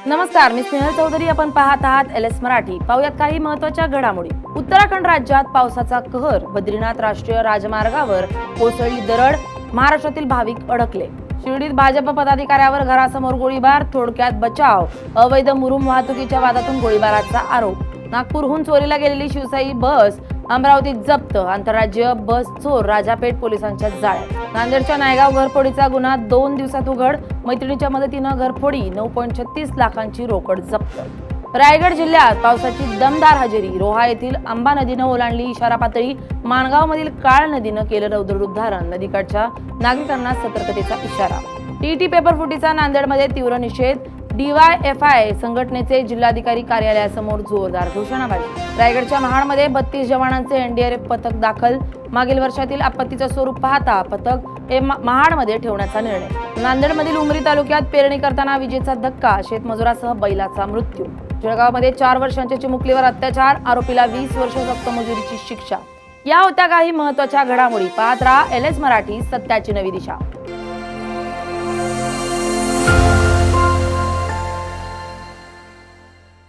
नमस्कार, मी स्नेहल चौधरी. आपण पाहत आहात LS मराठी. पाहूयात काही महत्त्वाच्या घडामोडी. उत्तराखंड राज्यात पावसाचा कहर. बद्रीनाथ राष्ट्रीय राजमार्गावर कोसळली दरड. महाराष्ट्रातील भाविक अडकले. शिर्डीत भाजप पदाधिकाऱ्यावर घरासमोर गोळीबार. थोडक्यात बचाव. अवैध मुरुम वाहतुकीच्या वादातून गोळीबाराचा आरोप. नागपूरहून चोरीला गेलेली शिवशाही बस अमरावतीत जप्त. आंतरराज्यीय बस चोर राजापेठ पोलिसांच्या जाळ्यात. नांदेडच्या नायगाव घरफोडीचा गुन्हा 2 दिवसात उघड. मैत्रिणीच्या मदतीनं घरफोडी. 9.36 लाखांची रोकड जप्त. रायगड जिल्ह्यात पावसाची दमदार हजेरी. रोहा येथील आंबा नदीनं ओलांडली इशारा पातळी. माणगावमधील काळ नदीनं केलं रौद्ररूप धारण. नदीकाठच्या नागरिकांना सतर्कतेचा इशारा. टीटी पेपर फुटीचा नांदेडमध्ये तीव्र निषेध. DYFI संघटनेचे जिल्हाधिकारी कार्यालयासमोर जोरदार घोषणाबाजी. रायगडच्या महाडमध्ये 32 जवानांचे NDRF पथक दाखल. मागील वर्षातील आपत्तीचं स्वरूप पाहता पथक हे महाडमध्ये ठेवण्याचा निर्णय. नांदेडमधील उमरी तालुक्यात पेरणी करताना विजेचा धक्का. शेतमजुरासह बैलाचा मृत्यू. जळगावमध्ये 4 वर्षांच्या चिमुकलीवर अत्याचार. आरोपीला 20 वर्ष सक्तमजुरीची शिक्षा. या होत्या काही महत्त्वाच्या घडामोडी. पाहत राहा LS मराठी, सत्याची नवी दिशा.